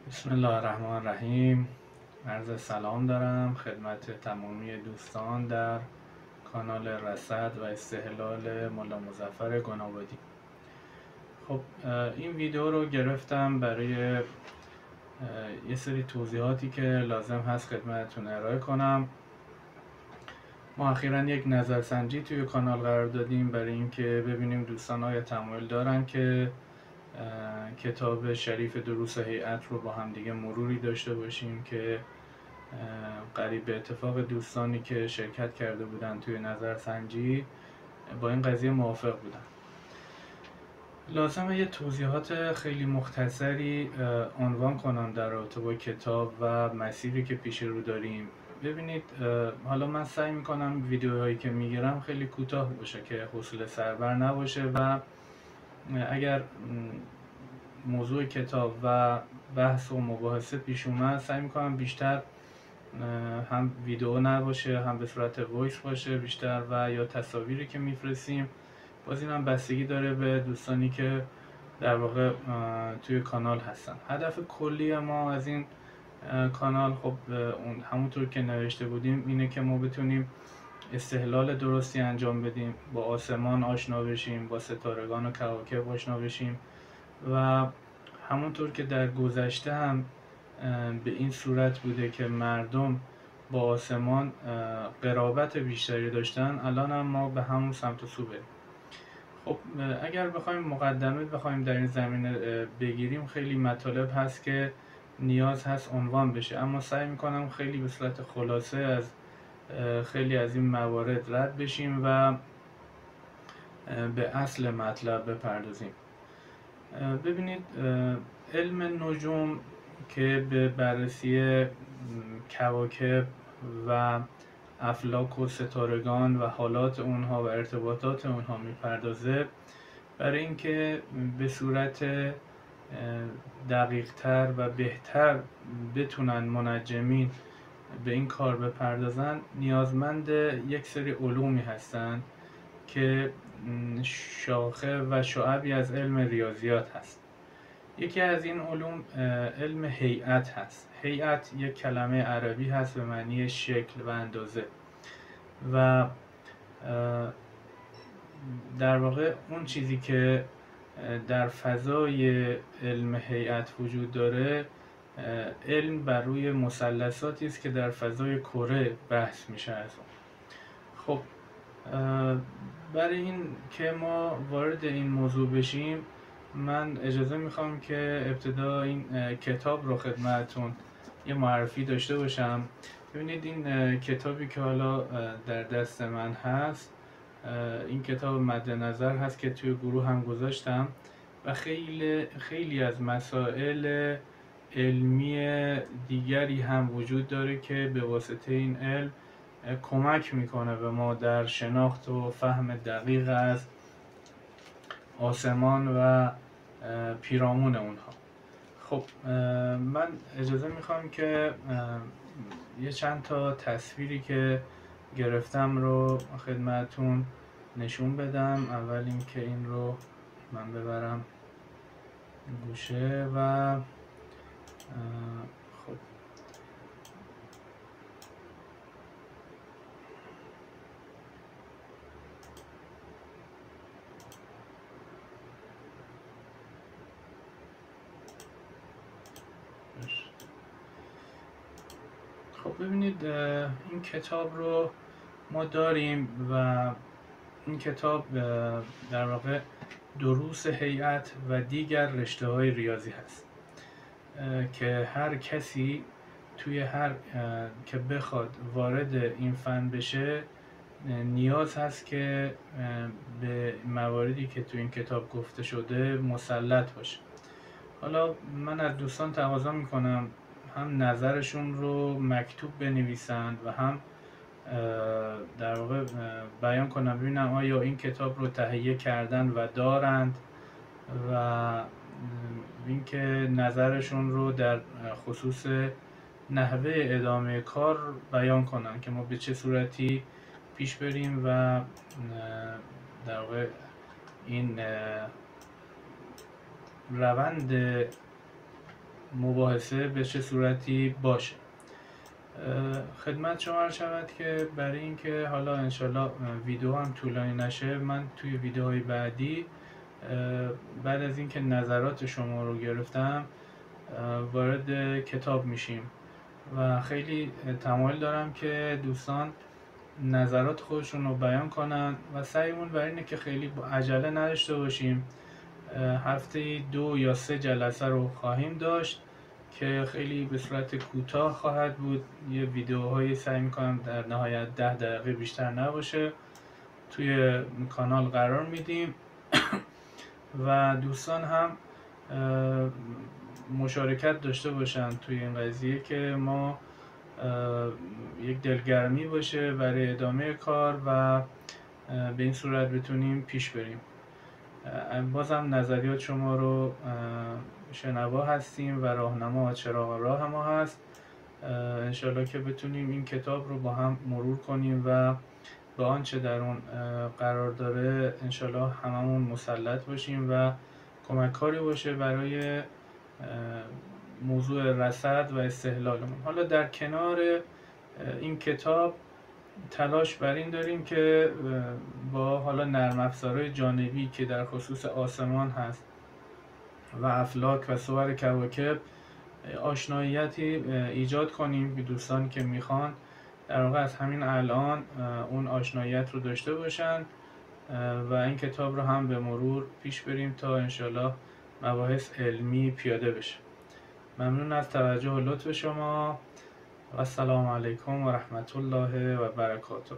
بسم الله الرحمن الرحیم. عرض سلام دارم خدمت تمامی دوستان در کانال رصد و استهلال ملا مظفر گنابادی. خب این ویدیو رو گرفتم برای یه سری توضیحاتی که لازم هست خدمتتون ارائه کنم. ما اخیراً یک نظرسنجی توی کانال قرار دادیم برای اینکه ببینیم دوستان آیا تمایل دارن که کتاب شریف دروس هیئت رو با هم دیگه مروری داشته باشیم که قریب به اتفاق دوستانی که شرکت کرده بودن توی نظرسنجی با این قضیه موافق بودن. لازمه یه توضیحات خیلی مختصری عنوان کنم در رابطه با کتاب و مسیری که پیش رو داریم. ببینید، حالا من سعی میکنم ویدیوهایی که میگیرم خیلی کوتاه باشه که حوصله سربر نباشه و اگر موضوع کتاب و بحث و مباحثه پیش اومد سعی میکنم بیشتر هم ویدیو نباشه هم به صورت وایس باشه بیشتر و یا تصاویری که میفرستیم. باز این هم بستگی داره به دوستانی که در واقع توی کانال هستن. هدف کلی ما از این کانال خب اون همونطور که نوشته بودیم اینه که ما بتونیم استهلال درستی انجام بدیم، با آسمان آشنا بشیم، با ستارگان و کواکب آشنا بشیم و همونطور که در گذشته هم به این صورت بوده که مردم با آسمان قرابت بیشتری داشتن، الان هم ما به همون سمت و سو بریم. خب اگر بخوایم مقدمه در این زمینه بگیریم خیلی مطالب هست که نیاز هست عنوان بشه، اما سعی میکنم خیلی به صورت خلاصه از خیلی از این موارد رد بشیم و به اصل مطلب بپردازیم. ببینید، علم نجوم که به بررسی کواکب و افلاک و ستارگان و حالات اونها و ارتباطات اونها میپردازه برای اینکه به صورت دقیق‌تر و بهتر بتونن منجمین به این کار بپردازن نیازمند یک سری علومی هستند که شاخه و شعبی از علم ریاضیات هست. یکی از این علوم علم هیئت هست. هیئت یک کلمه عربی هست به معنی شکل و اندازه و در واقع اون چیزی که در فضای علم هیئت وجود داره علم بر روی مثلثاتی است که در فضای کره بحث میشه از اون. خب برای این که ما وارد این موضوع بشیم من اجازه میخوام که ابتدا این کتاب رو خدمتتون یه معرفی داشته باشم. ببینید این کتابی که حالا در دست من هست، این کتاب مد نظر هست که توی گروه هم گذاشتم و خیلی از مسائل علمی دیگری هم وجود داره که به واسطه این علم کمک میکنه به ما در شناخت و فهم دقیق از آسمان و پیرامون اونها. خب من اجازه میخوام که یه چند تا تصویری که گرفتم رو خدمتون نشون بدم. اول اینکه این رو من ببرم گوشه و خب خب ببینید این کتاب رو ما داریم و این کتاب در واقع دروس هیئت و دیگر رشته‌های ریاضی هست که هر کسی توی هر که بخواد وارد این فن بشه نیاز هست که به مواردی که تو این کتاب گفته شده مسلط باشه. حالا من از دوستان تقاضا میکنم هم نظرشون رو مکتوب بنویسند و هم در واقع بیان کنم ببینم آیا این کتاب رو تهیه کردن و دارند و اینکه نظرشون رو در خصوص نحوه ادامه کار بیان کنن که ما به چه صورتی پیش بریم و در واقع این روند مباحثه به چه صورتی باشه. خدمت شما عرض شود که برای اینکه حالا انشالله ویدیو هم طولانی نشه، من توی ویدیوهای بعدی بعد از اینکه نظرات شما رو گرفتم وارد کتاب میشیم و خیلی تمایل دارم که دوستان نظرات خودشون رو بیان کنن و سعیمون بر اینه که خیلی عجله نداشته باشیم. هفته 2 یا 3 جلسه رو خواهیم داشت که خیلی به صورت کوتاه خواهد بود. یه ویدیوهایی سعی میکنم در نهایت 10 دقیقه بیشتر نباشه توی کانال قرار میدیم و دوستان هم مشارکت داشته باشن توی این قضیه که ما یک دلگرمی باشه برای ادامه کار و به این صورت بتونیم پیش بریم. بازم نظریات شما رو شنوا هستیم و راهنما و چراغ راه ما هست. انشالله که بتونیم این کتاب رو با هم مرور کنیم و به آنچه در اون قرار داره انشالله هممون مسلط باشیم و کمککاری باشه برای موضوع رصد و استحلالمون. حالا در کنار این کتاب تلاش بر این داریم که با حالا نرم افزارهای جانبی که در خصوص آسمان هست و افلاک و صور کواکب آشناییتی ایجاد کنیم به دوستانی که میخوان در واقع از همین الان اون آشناییت رو داشته باشن و این کتاب رو هم به مرور پیش بریم تا انشالله مباحث علمی پیاده بشه. ممنون از توجه و لطف شما و السلام علیکم و رحمت الله و برکاته.